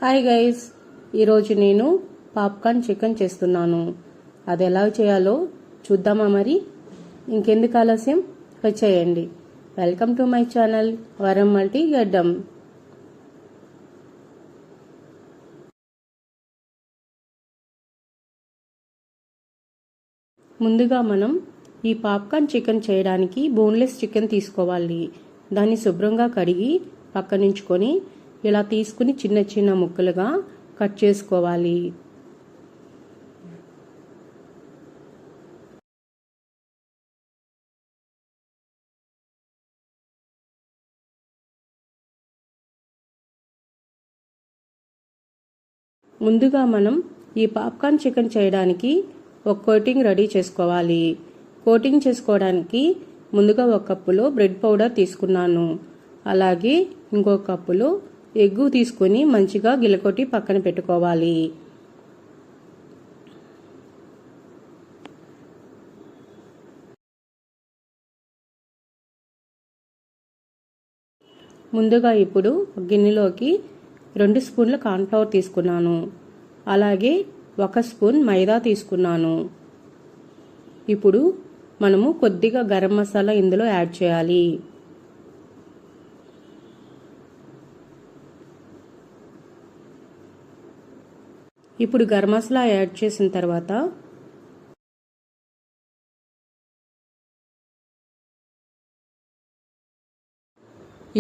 Hi guys, ఈరోజు నేను popcorn chicken చేస్తున్నాను. అది ఎలా చేయాలో చూద్దామా? మరి ఇంకెందుకు ఆలస్యం, వచ్చేయండి. వెల్కమ్ టు మై ఛానల్ వరం మల్టీ గడ్డం. ముందుగా మనం ఈ పాప్కార్న్ చికెన్ చేయడానికి బోన్లెస్ చికెన్ తీసుకోవాలి. దాన్ని శుభ్రంగా కడిగి పక్కనుంచుకొని ఇలా తీసుకుని చిన్న చిన్న ముక్కలుగా కట్ చేసుకోవాలి. ముందుగా మనం ఈ పాప్కార్న్ చికెన్ చేయడానికి ఒక కోటింగ్ రెడీ చేసుకోవాలి. కోటింగ్ చేసుకోవడానికి ముందుగా ఒక కప్పులో బ్రెడ్ పౌడర్ తీసుకున్నాను. అలాగే ఇంకో కప్పులో ఎగ్గు తీసుకొని మంచిగా గిలకొట్టి పక్కన పెట్టుకోవాలి. ముందుగా ఇప్పుడు గిన్నెలోకి 2 స్పూన్ల కార్న్ఫ్లవర్ తీసుకున్నాను. అలాగే 1 స్పూన్ మైదా తీసుకున్నాను. ఇప్పుడు మనము కొద్దిగా గరం మసాలా ఇందులో యాడ్ చేయాలి. ఇప్పుడు గరం మసాలా యాడ్ చేసిన తర్వాత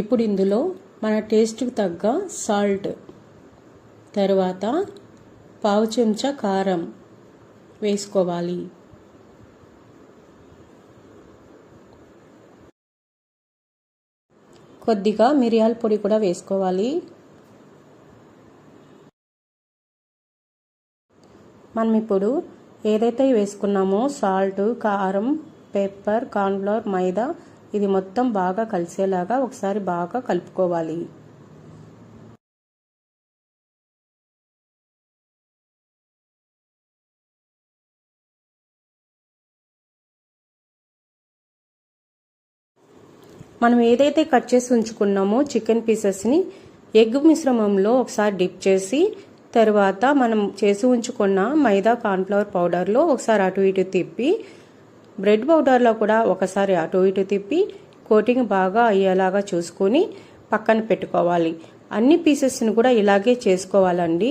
ఇప్పుడు ఇందులో మన టేస్ట్కి తగ్గ సాల్ట్, తర్వాత పావు చెంచా కారం వేసుకోవాలి. కొద్దిగా మిరియాల పొడి కూడా వేసుకోవాలి. మనం ఇప్పుడు ఏదైతే వేసుకున్నామో సాల్ట్, కారం, పెప్పర్, కార్న్ఫ్లవర్, మైదా, ఇది మొత్తం బాగా కలిసేలాగా ఒకసారి బాగా కలుపుకోవాలి. మనం ఏదైతే కట్ చేసి ఉంచుకున్నామో చికెన్ పీసెస్ని ఎగ్ మిశ్రమంలో ఒకసారి డిప్ చేసి తర్వాత మనం చేసి ఉంచుకున్న మైదా, కార్న్ఫ్లవర్ పౌడర్లో ఒకసారి అటు ఇటు తిప్పి, బ్రెడ్ పౌడర్లో కూడా ఒకసారి అటు ఇటు తిప్పి కోటింగ్ బాగా అయ్యేలాగా చూసుకొని పక్కన పెట్టుకోవాలి. అన్ని పీసెస్ని కూడా ఇలాగే చేసుకోవాలండి.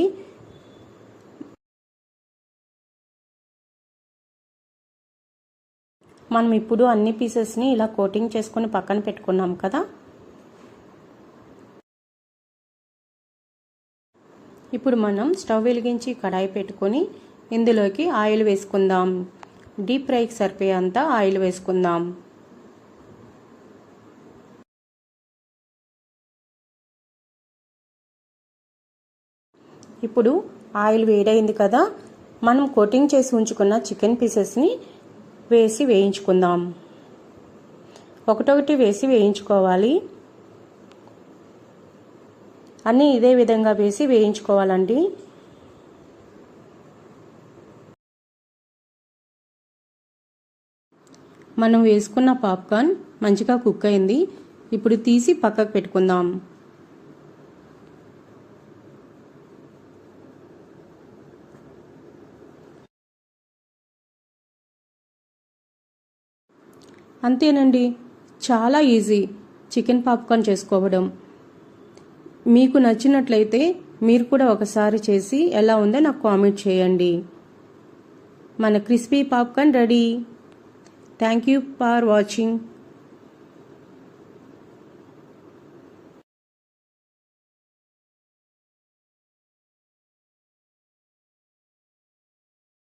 మనం ఇప్పుడు అన్ని పీసెస్ని ఇలా కోటింగ్ చేసుకొని పక్కన పెట్టుకున్నాం కదా. ఇప్పుడు మనం స్టవ్ వెలిగించి కడాయి పెట్టుకొని ఇందులోకి ఆయిల్ వేసుకుందాం. డీప్ ఫ్రైకి సరిపోయేంత ఆయిల్ వేసుకుందాం. ఇప్పుడు ఆయిల్ వేడైంది కదా, మనం కోటింగ్ చేసి ఉంచుకున్న చికెన్ పీసెస్ని వేసి వేయించుకుందాం. ఒకటొకటి వేసి వేయించుకోవాలి. అన్నీ ఇదే విధంగా వేసి వేయించుకోవాలండి. మనం వేసుకున్న పాప్కార్న్ మంచిగా కుక్ అయింది. ఇప్పుడు తీసి పక్కకు పెట్టుకుందాం. అంతేనండి, చాలా ఈజీ చికెన్ పాప్కార్న్ చేసుకోవడం. మీకు నచ్చినట్లయితే మీరు కూడా ఒకసారి చేసి ఎలా ఉందో నాకు కామెంట్ చేయండి. మన crispy popcorn ready. Thank you for watching.